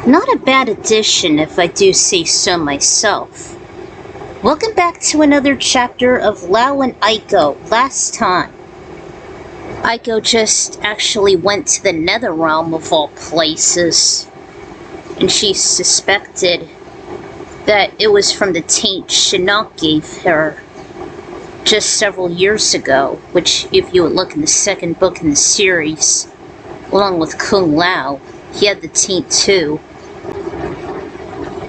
Not a bad addition, if I do say so myself. Welcome back to another chapter of Lao and Aiko. Last time, Aiko just actually went to the Nether Realm of all places, and she suspected that it was from the taint Shinnok gave her just several years ago, which, if you would look in the second book in the series, along with Kung Lao, he had the taint too.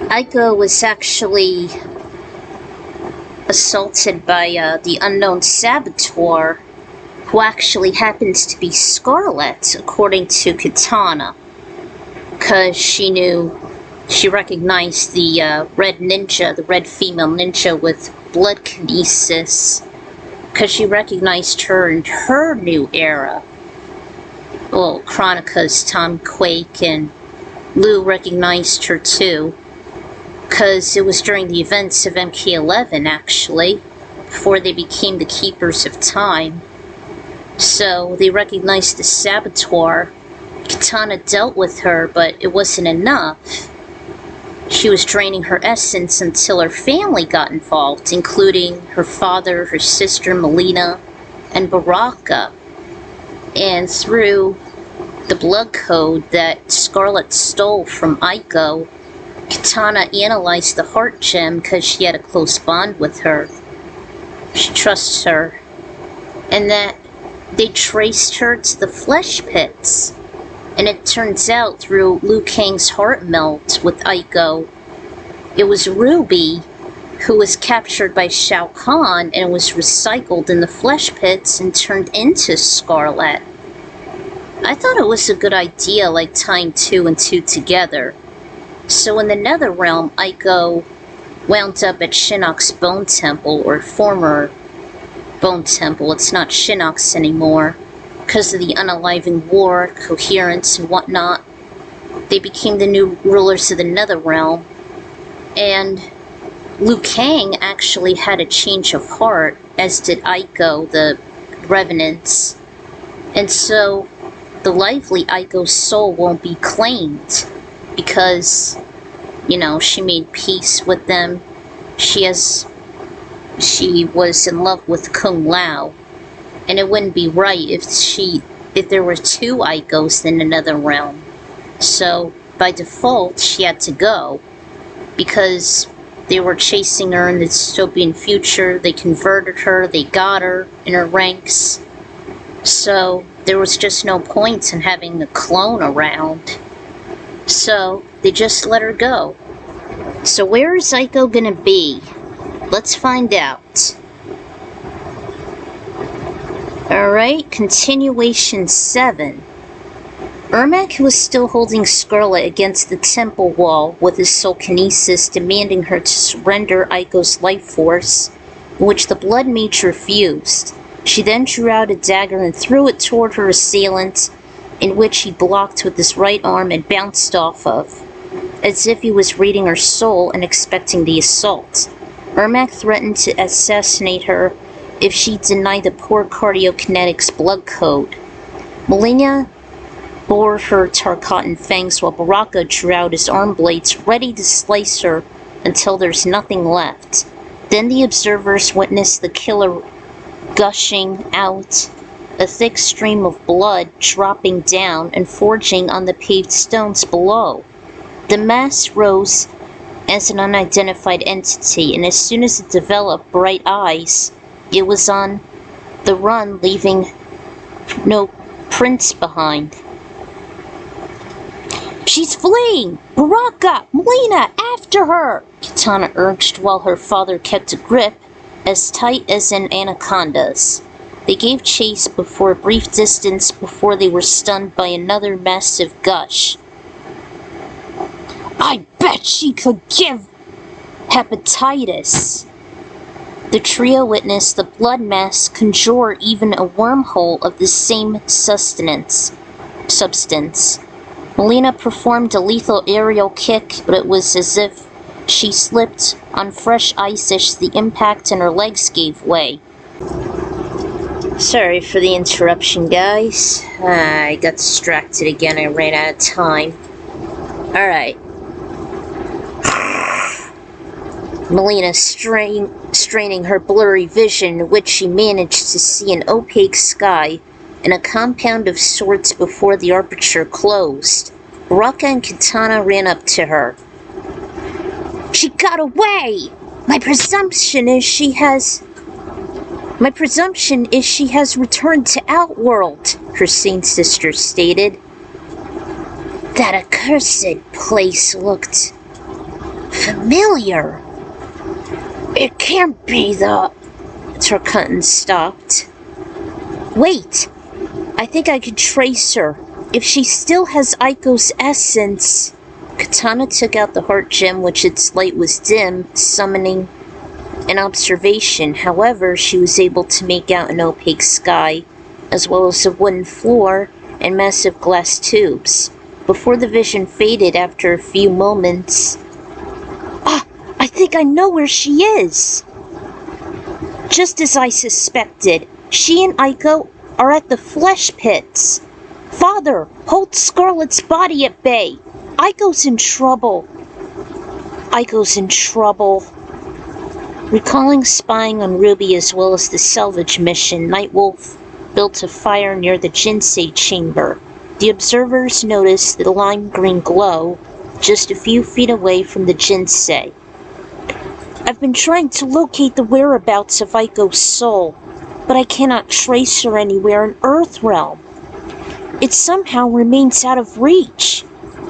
Aiko was actually assaulted by the unknown saboteur, who actually happens to be Skarlet, according to Kitana, because she recognized the red ninja, the red female ninja with blood kinesis, because she recognized her in her new era. Well, Chronica's Tom Quake and Liu recognized her too, because it was during the events of MK11, actually, before they became the Keepers of Time. So they recognized the saboteur. Kitana dealt with her, but it wasn't enough. She was draining her essence until her family got involved, including her father, her sister Mileena, and Baraka. And through the blood code that Skarlet stole from Aiko, Kitana analyzed the heart gem because she had a close bond with her. She trusts her. And that they traced her to the flesh pits. And it turns out through Liu Kang's heart melt with Aiko, it was Ruby who was captured by Shao Kahn and was recycled in the flesh pits and turned into Skarlet. I thought it was a good idea, like tying 2 and 2 together. So in the Nether Realm, Aiko wound up at Shinnok's Bone Temple, or former Bone Temple. It's not Shinnok's anymore, because of the unaliving war, coherence, and whatnot. They became the new rulers of the Nether Realm, and Liu Kang actually had a change of heart, as did Aiko, the Revenants. And so the lively Aiko's soul won't be claimed, because, she made peace with them. She was in love with Kung Lao, and it wouldn't be right if there were 2 Aikos in another realm. So by default, she had to go, because they were chasing her in the dystopian future. They converted her, they got her in her ranks. So there was just no point in having a clone around. So they just let her go. So where is Aiko gonna be? Let's find out. Alright, continuation 7. Ermac was still holding Skarlet against the temple wall with his soul kinesis, demanding her to surrender Aiko's life force, in which the blood mage refused. She then drew out a dagger and threw it toward her assailant, in which he blocked with his right arm and bounced off of, as if he was reading her soul and expecting the assault. Ermac threatened to assassinate her if she denied the poor cardiokinetics blood code. Mileena bore her Tarkatan fangs while Baraka drew out his arm blades, ready to slice her until there's nothing left. Then the observers witnessed the killer gushing out, a thick stream of blood dropping down and forging on the paved stones below. The mass rose as an unidentified entity, and as soon as it developed bright eyes, it was on the run, leaving no prints behind. "She's fleeing! Baraka! Mileena, after her!" Kitana urged, while her father kept a grip as tight as an anaconda's. They gave chase for a brief distance before they were stunned by another massive gush. "I bet she could give hepatitis!" The trio witnessed the blood mass conjure even a wormhole of the same substance. Mileena performed a lethal aerial kick, but it was as if she slipped on fresh ice as the impact and her legs gave way. Sorry for the interruption, guys. I got distracted again. I ran out of time. Alright, Mileena straining her blurry vision, in which she managed to see an opaque sky and a compound of sorts before the aperture closed. Baraka and Kitana ran up to her. "She got away! My presumption is she has returned to Outworld," her sane sister stated. "That accursed place looked familiar. It can't be the..." Tarkatan stopped. "Wait, I think I can trace her. If she still has Aiko's essence..." Kitana took out the heart gem, which its light was dim, summoning an observation. However, she was able to make out an opaque sky, as well as a wooden floor and massive glass tubes. Before the vision faded after a few moments... "Ah, I think I know where she is!" "Just as I suspected, she and Aiko are at the flesh pits. Father, hold Skarlet's body at bay. Aiko's in trouble." Recalling spying on Ruby as well as the salvage mission, Nightwolf built a fire near the Jinsei chamber. The observers noticed the lime green glow just a few feet away from the Jinsei. "I've been trying to locate the whereabouts of Aiko's soul, but I cannot trace her anywhere in Earthrealm. It somehow remains out of reach,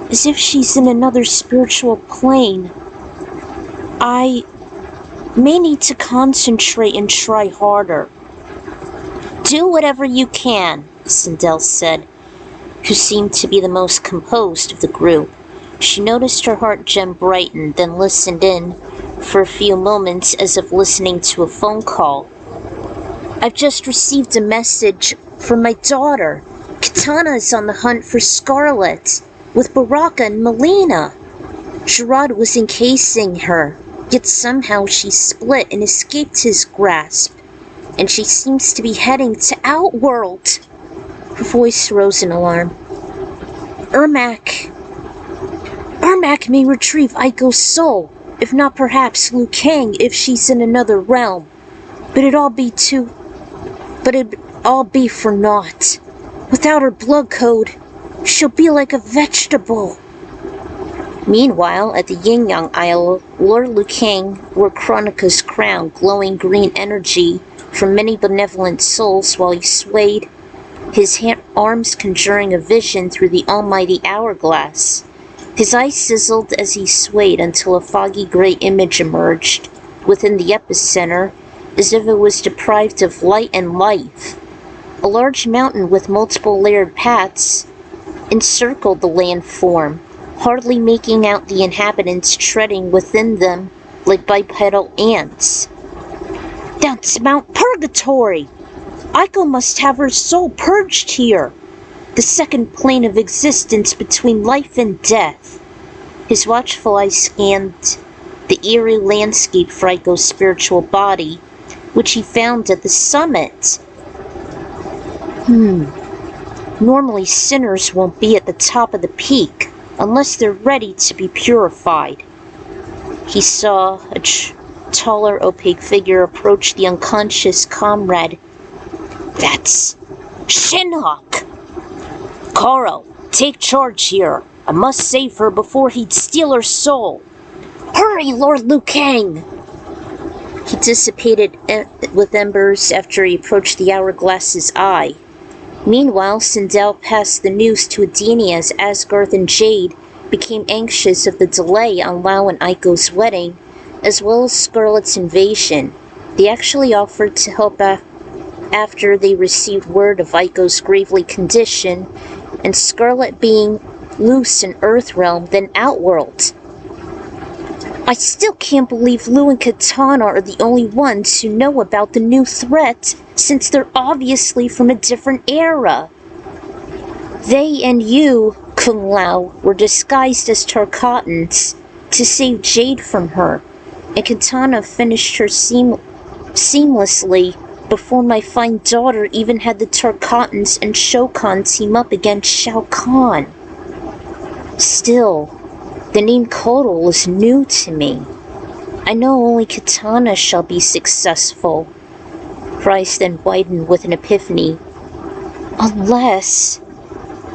as if she's in another spiritual plane. I may need to concentrate and try harder." "Do whatever you can," Sindel said, who seemed to be the most composed of the group. She noticed her heart gem brighten, then listened in for a few moments as if listening to a phone call. "I've just received a message from my daughter. Kitana is on the hunt for Skarlet, with Baraka and Mileena. Gerard was encasing her, yet somehow she split and escaped his grasp, and she seems to be heading to Outworld." Her voice rose in alarm. Ermac may retrieve Aiko's soul, if not perhaps Liu Kang if she's in another realm. But it'd all be for naught. Without her blood code, she'll be like a vegetable." Meanwhile, at the Yin-Yang Isle, Lord Liu Kang wore Kronika's crown, glowing green energy from many benevolent souls while he swayed, his arms conjuring a vision through the almighty Hourglass. His eyes sizzled as he swayed until a foggy gray image emerged within the epicenter, as if it was deprived of light and life. A large mountain with multiple layered paths encircled the landform, hardly making out the inhabitants treading within them like bipedal ants. "That's Mount Purgatory! Aiko must have her soul purged here, the second plane of existence between life and death." His watchful eyes scanned the eerie landscape for Aiko's spiritual body, which he found at the summit. Normally sinners won't be at the top of the peak unless they're ready to be purified. He saw a taller, opaque figure approach the unconscious comrade. "That's Shinhawk! Koro, take charge here. I must save her before he'd steal her soul. Hurry, Lord Liu Kang!" He dissipated with embers after he approached the Hourglass's eye. Meanwhile, Sindel passed the news to Adenia as Asgarth and Jade became anxious of the delay on Lao and Aiko's wedding, as well as Skarlet's invasion. They actually offered to help after they received word of Aiko's gravely condition, and Skarlet being loose in Earthrealm, then Outworld. "I still can't believe Liu and Kitana are the only ones who know about the new threat, since they're obviously from a different era. They and you, Kung Lao, were disguised as Tarkatans to save Jade from her, and Kitana finished her seamlessly before my fine daughter even had the Tarkatans and Shokan team up against Shao Kahn. Still, the name Kotal is new to me. I know only Kitana shall be successful. Her eyes then widened with an epiphany. Unless,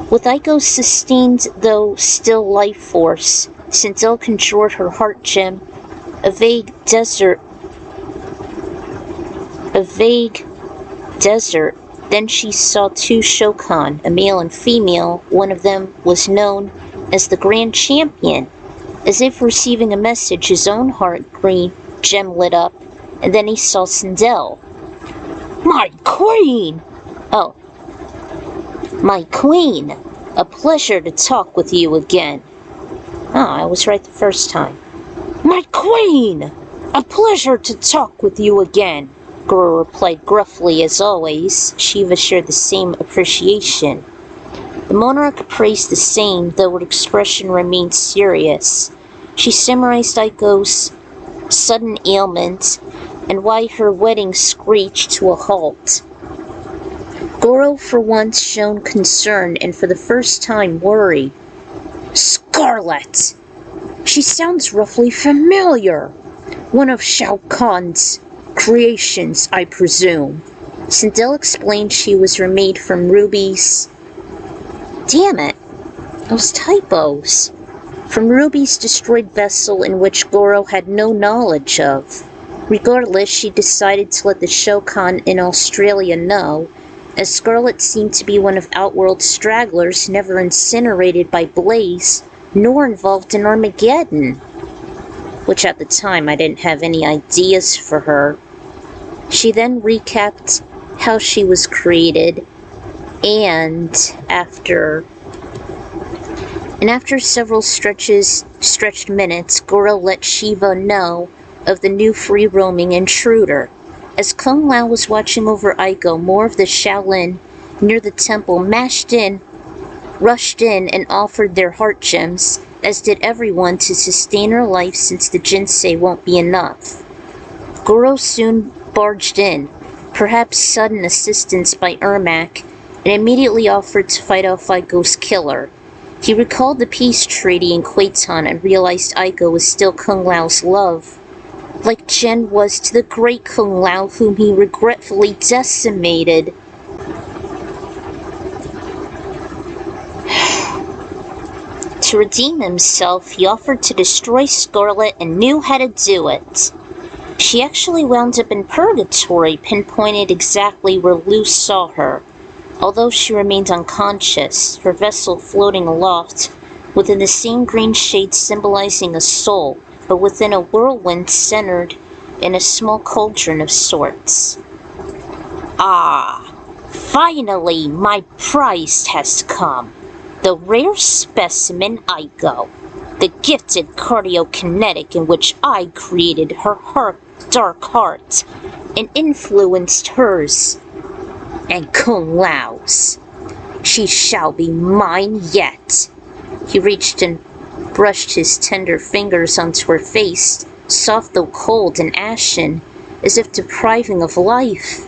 with Aiko's sustained though still life force, Sindel conjured her heart gem, a vague desert. Then she saw two Shokan, a male and female. One of them was known as the Grand Champion. As if receiving a message, his own heart green gem lit up, and then he saw Sindel. My queen! Oh. My queen! A pleasure to talk with you again. Ah, I was right the first time. My queen! A pleasure to talk with you again, Goro replied gruffly as always. Shiva shared the same appreciation. The monarch praised the same, though her expression remained serious. She summarized Aiko's sudden ailment and why her wedding screeched to a halt. Goro for once showed concern and for the first time worry. Skarlet! She sounds roughly familiar. One of Shao Kahn's creations, I presume. Sindel explained she was remade from rubies. Damn it! Those typos. From Ruby's destroyed vessel in which Goro had no knowledge of. Regardless, she decided to let the Shokan in Australia know, as Skarlet seemed to be one of Outworld's stragglers never incinerated by Blaze, nor involved in Armageddon. Which at the time I didn't have any ideas for her. She then recapped how she was created, and after several stretched minutes, Goro let Shiva know of the new free-roaming intruder. As Kung Lao was watching over Aiko, more of the Shaolin near the temple rushed in and offered their heart gems, as did everyone to sustain her life since the Jinsei won't be enough. Goro soon barged in, perhaps sudden assistance by Ermac, and immediately offered to fight off Aiko's killer. He recalled the peace treaty in Quaitan and realized Aiko was still Kung Lao's love, like Jen was to the great Kung Lao whom he regretfully decimated. To redeem himself, he offered to destroy Skarlet and knew how to do it. She actually wound up in purgatory, pinpointed exactly where Liu saw her. Although she remained unconscious, her vessel floating aloft, within the same green shade symbolizing a soul, but within a whirlwind centered in a small cauldron of sorts. Ah, finally my prize has come. The rare specimen Aiko, the gifted cardiokinetic in which I created her dark heart and influenced hers and Kung Lao's. She shall be mine yet. He reached and brushed his tender fingers onto her face, soft though cold and ashen, as if depriving of life.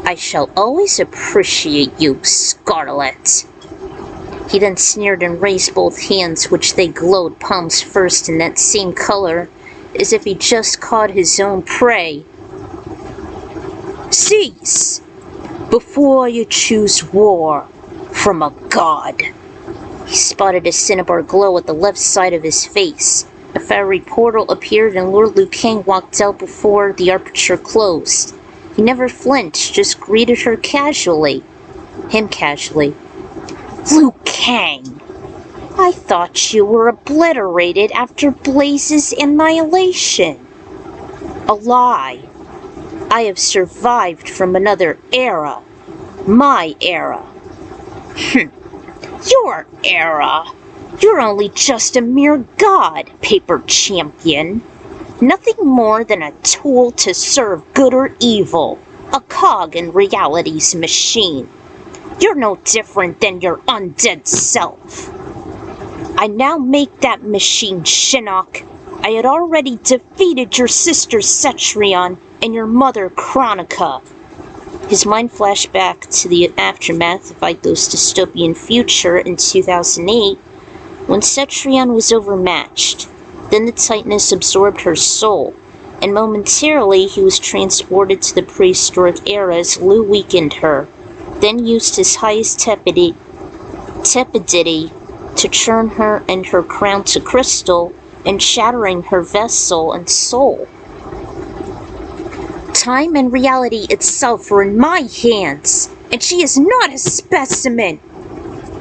I shall always appreciate you, Skarlet. He then sneered and raised both hands, which they glowed palms first in that same color, as if he just caught his own prey. Cease! Before you choose war from a god. He spotted a cinnabar glow at the left side of his face. A fiery portal appeared and Lord Liu Kang walked out before the aperture closed. He never flinched, just greeted her casually. Him casually. Liu Kang! I thought you were obliterated after Blaze's annihilation. A lie. I have survived from another era. My era. Your era? You're only just a mere god, paper champion. Nothing more than a tool to serve good or evil. A cog in reality's machine. You're no different than your undead self. I now make that machine, Shinnok. I had already defeated your sister Cetrion and your mother Chronica. His mind flashed back to the aftermath of Aiko's dystopian future in 2008, when Cetrion was overmatched. Then the tightness absorbed her soul, and momentarily he was transported to the prehistoric era as Liu weakened her, then used his highest tepidity to churn her and her crown to crystal, and shattering her vessel and soul. Time and reality itself are in my hands, and she is not a specimen.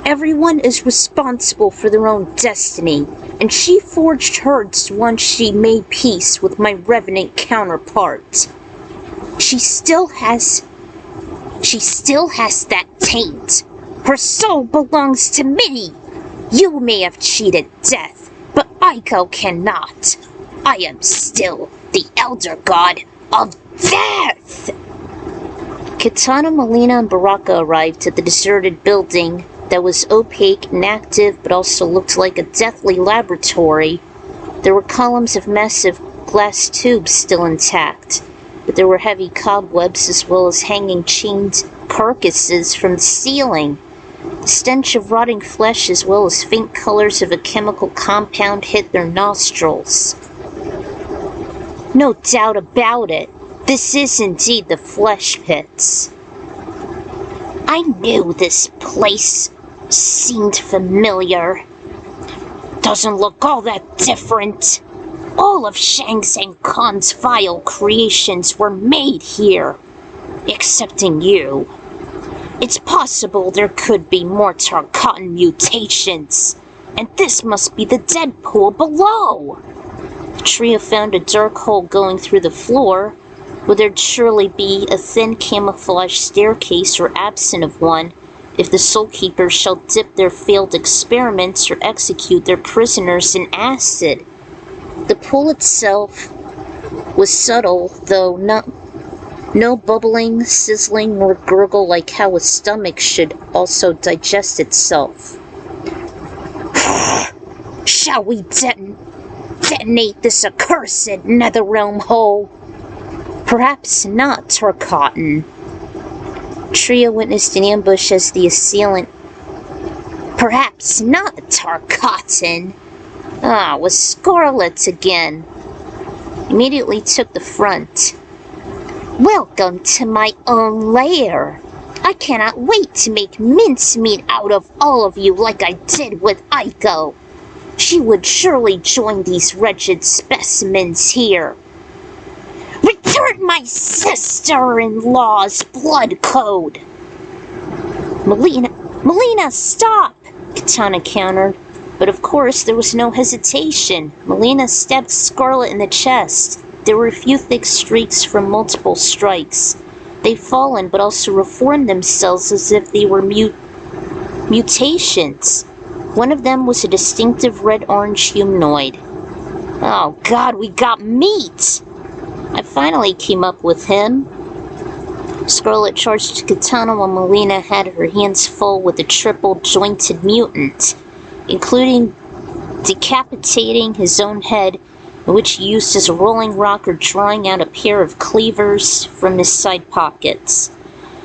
Everyone is responsible for their own destiny, and she forged hers once she made peace with my revenant counterpart. She still has that taint. Her soul belongs to me. You may have cheated death, but Aiko cannot. I am still the elder god of death! Kitana, Mileena, and Baraka arrived at the deserted building that was opaque, inactive, but also looked like a deathly laboratory. There were columns of massive glass tubes still intact, but there were heavy cobwebs as well as hanging chained carcasses from the ceiling. The stench of rotting flesh as well as faint colors of a chemical compound hit their nostrils. No doubt about it, this is indeed the flesh pits. I knew this place seemed familiar. Doesn't look all that different. All of Shang's and Khan's vile creations were made here, excepting you. It's possible there could be more Tarkatan mutations, and this must be the dead pool below. The trio found a dark hole going through the floor, where there'd surely be a thin camouflage staircase or absent of one, if the Soul Keepers shall dip their failed experiments or execute their prisoners in acid. The pool itself was subtle, though no bubbling, sizzling, nor gurgle like how a stomach should also digest itself. Shall we detonate this accursed netherrealm hole? Perhaps not, Tarkatan. Trio witnessed an ambush as the assailant. Perhaps not, Tarkatan. Was Skarlet again. Immediately took the front. Welcome to my own lair. I cannot wait to make mincemeat out of all of you like I did with Aiko. She would surely join these wretched specimens here. Return my sister-in-law's blood code! Mileena, stop! Kitana countered. But of course, there was no hesitation. Mileena stabbed Skarlet in the chest. There were a few thick streaks from multiple strikes. They'd fallen, but also reformed themselves as if they were mutations. One of them was a distinctive red-orange humanoid. Oh God, we got meat! I finally came up with him. Skarlet charged Kitana while Mileena had her hands full with the triple-jointed mutant, including decapitating his own head, which he used as a rolling rock or drawing out a pair of cleavers from his side pockets.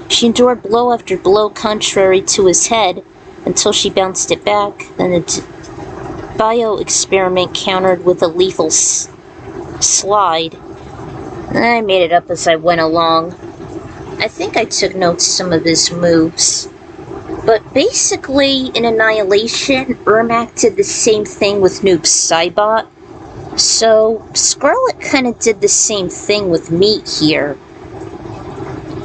She endured blow after blow contrary to his head until she bounced it back, then the bio-experiment countered with a lethal slide. I made it up as I went along. I think I took notes some of his moves. But basically, in Annihilation, Ermac did the same thing with Noob Saibot. So, Skarlet kind of did the same thing with Meat here.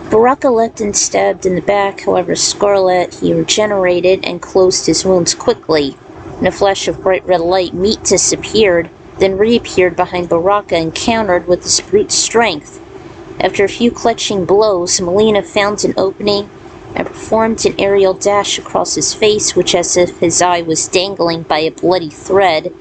Baraka leapt and stabbed in the back, however Skarlet, he regenerated and closed his wounds quickly. In a flash of bright red light, Meat disappeared, then reappeared behind Baraka and countered with his brute strength. After a few clutching blows, Mileena found an opening and performed an aerial dash across his face, which as if his eye was dangling by a bloody thread.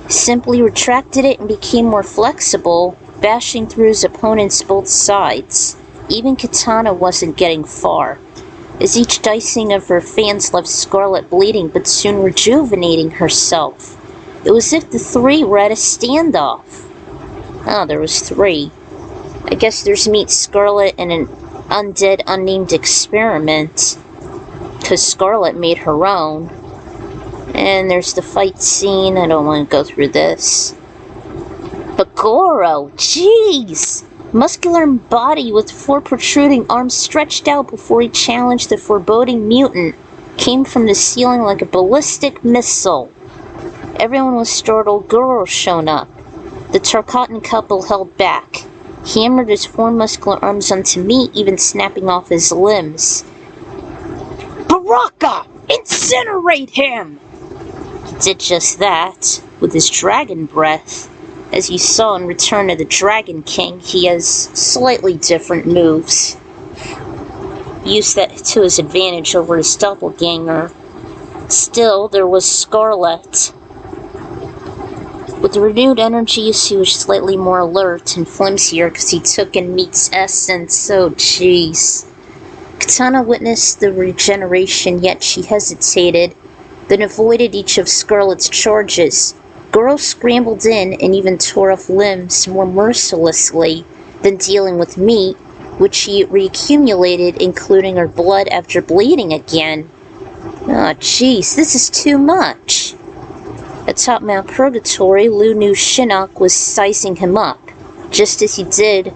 Simply retracted it and became more flexible, bashing through his opponent's both sides. Even Kitana wasn't getting far, as each dicing of her fans left Skarlet bleeding but soon rejuvenating herself. It was as if the three were at a standoff. Oh, there was three. I guess there's Meat, Skarlet, and an undead, unnamed experiment, because Skarlet made her own. And there's the fight scene. I don't want to go through this. But Goro, jeez! Muscular body with 4 protruding arms stretched out before he challenged the foreboding mutant, came from the ceiling like a ballistic missile. Everyone was startled. Goro shone up. The Tarkatan couple held back. He hammered his 4 muscular arms onto me, even snapping off his limbs. Baraka! Incinerate him! He did just that, with his dragon breath. As you saw in Return of the Dragon King, he has slightly different moves. He used that to his advantage over his doppelganger. Still, there was Skarlet. With renewed energy, he was slightly more alert and flimsier because he took in Meat's essence. Oh, jeez. Kitana witnessed the regeneration, yet she hesitated, then avoided each of Skarlet's charges. Goro scrambled in and even tore off limbs more mercilessly than dealing with Meat, which she reaccumulated, including her blood after bleeding again. Oh, jeez, this is too much. Atop Mount Purgatory, Liu knew Shinnok was sizing him up, just as he did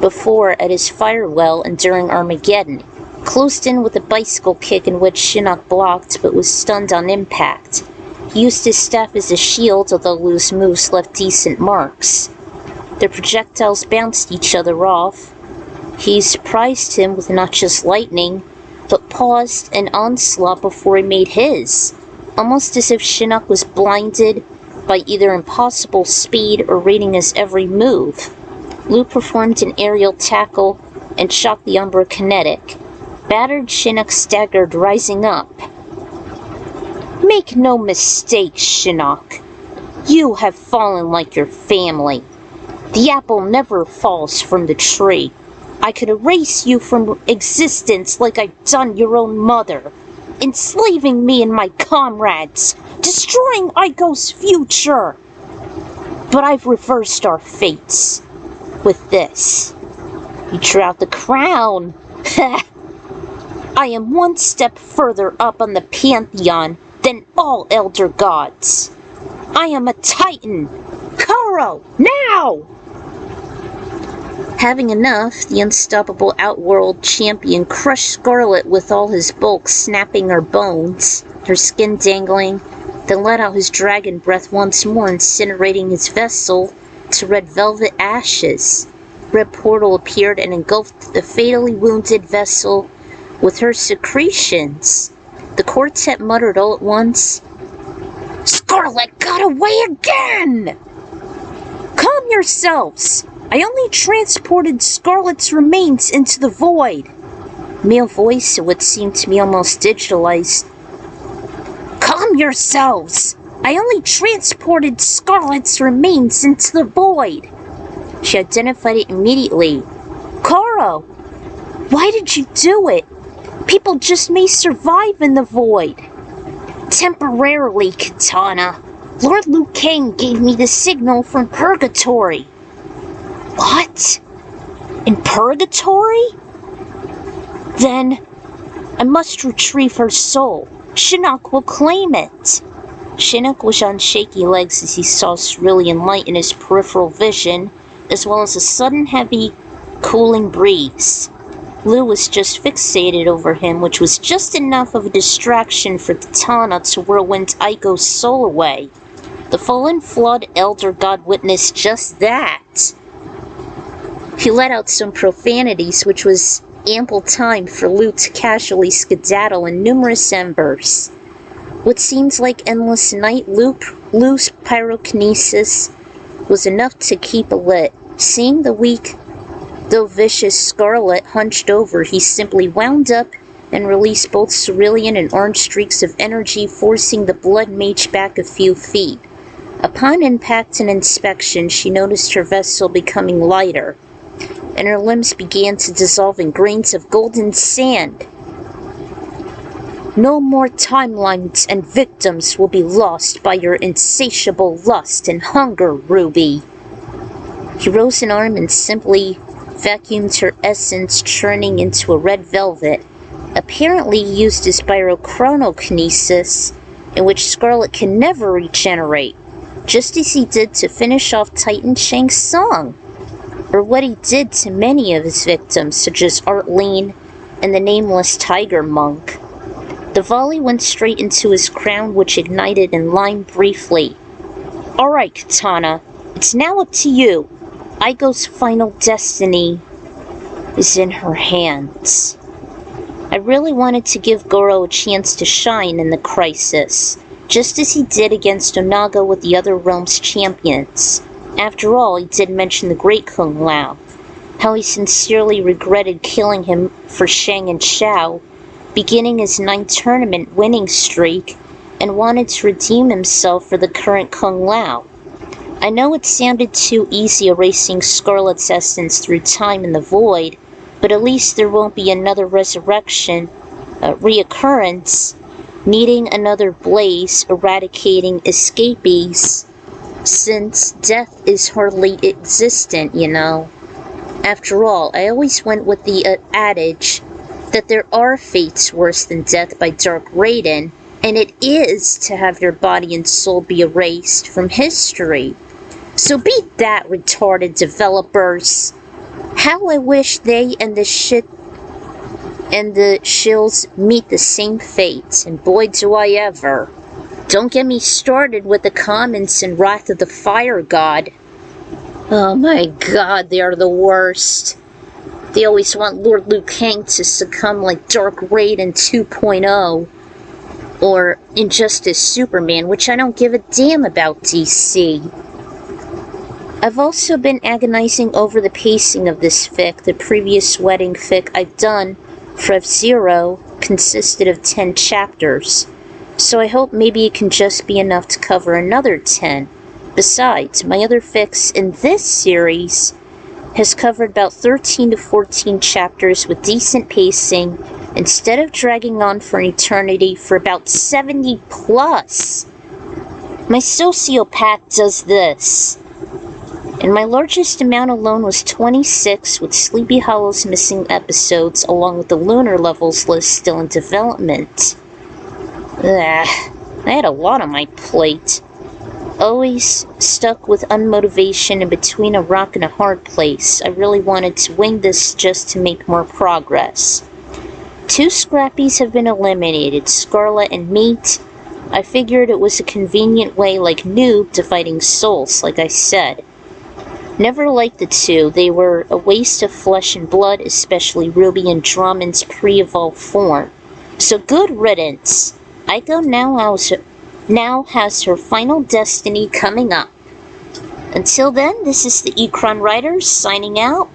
before at his firewell and during Armageddon. Closed in with a bicycle kick in which Shinnok blocked but was stunned on impact. He used his staff as a shield, although Liu's moves left decent marks. Their projectiles bounced each other off. He surprised him with not just lightning, but paused an onslaught before he made his, almost as if Shinnok was blinded by either impossible speed or reading his every move. Liu performed an aerial tackle and shocked the Umbra kinetic. Battered, Shinnok staggered, rising up. Make no mistake, Shinnok. You have fallen like your family. The apple never falls from the tree. I could erase you from existence like I've done your own mother, enslaving me and my comrades, destroying Aiko's future. But I've reversed our fates with this. You drew out the crown. I am one step further up on the pantheon than all elder gods. I am a titan. Koro, now! Having enough, the unstoppable Outworld champion crushed Skarlet with all his bulk, snapping her bones, her skin dangling, then let out his dragon breath once more, incinerating his vessel to red velvet ashes. Red portal appeared and engulfed the fatally wounded vessel with her secretions. The quartet muttered all at once, Skarlet got away again! Calm yourselves! I only transported Skarlet's remains into the void. Male voice, what seemed to me almost digitalized. Calm yourselves! I only transported Skarlet's remains into the void. She identified it immediately. Koro, why did you do it? People just may survive in the void. Temporarily, Kitana. Lord Liu Kang gave me the signal from Purgatory. What? In Purgatory? Then I must retrieve her soul. Shinnok will claim it. Shinnok was on shaky legs as he saw cerulean light in his peripheral vision, as well as a sudden heavy, cooling breeze. Liu was just fixated over him, which was just enough of a distraction for Kitana to whirlwind Aiko's soul away. The fallen flood elder god witnessed just that. He let out some profanities, which was ample time for Liu to casually skedaddle in numerous embers. What seemed like endless night, Liu's pyrokinesis was enough to keep lit. Seeing the weak, though vicious Skarlet hunched over, he simply wound up and released both cerulean and orange streaks of energy, forcing the blood mage back a few feet. Upon impact and inspection, she noticed her vessel becoming lighter, and her limbs began to dissolve in grains of golden sand. No more timelines and victims will be lost by your insatiable lust and hunger, Ruby. He rose an arm and simply vacuumed her essence, churning into a red velvet. Apparently he used his pyrochronokinesis, in which Skarlet can never regenerate. just as he did to finish off Titan Shang's song, or what he did to many of his victims, such as Artlene and the nameless Tiger Monk. The volley went straight into his crown, which ignited and lined briefly. Alright, Kitana, it's now up to you. Aiko's final destiny is in her hands. I really wanted to give Goro a chance to shine in the crisis, just as he did against Onaga with the other realm's champions. After all, he did mention the great Kung Lao, how he sincerely regretted killing him for Shang and Xiao, beginning his 9th tournament winning streak, and wanted to redeem himself for the current Kung Lao. I know it sounded too easy erasing Skarlet's essence through time and the void, but at least there won't be another reoccurrence, needing another blaze, eradicating escapees, since death is hardly existent, you know. After all, I always went with the adage that there are fates worse than death by Dark Raiden, and it is to have your body and soul be erased from history. So beat that, retarded developers. How I wish they and the shills meet the same fate, and boy do I ever. Don't get me started with the comments in Wrath of the Fire God. Oh my god, they are the worst. They always want Lord Liu Kang to succumb like Dark Raiden 2.0. Or Injustice Superman, which I don't give a damn about, DC. I've also been agonizing over the pacing of this fic. The previous wedding fic I've done for F-Zero consisted of 10 chapters. So I hope maybe it can just be enough to cover another 10. Besides, my other fics in this series has covered about 13 to 14 chapters with decent pacing, instead of dragging on for an eternity for about 70 plus. My sociopath does this. And my largest amount alone was 26, with Sleepy Hollow's missing episodes, along with the Lunar Levels list still in development. I had a lot on my plate. Always stuck with unmotivation and between a rock and a hard place. I really wanted to wing this just to make more progress. 2 Scrappies have been eliminated, Skarlet and Meat. I figured it was a convenient way like Noob to fighting souls, like I said. Never liked the 2, they were a waste of flesh and blood, especially Ruby and Drummond's pre-evolved form. So good riddance. Aiko now has her final destiny coming up. Until then, this is the Ekron Writers signing out,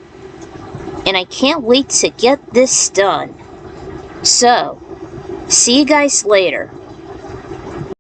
and I can't wait to get this done. So, see you guys later.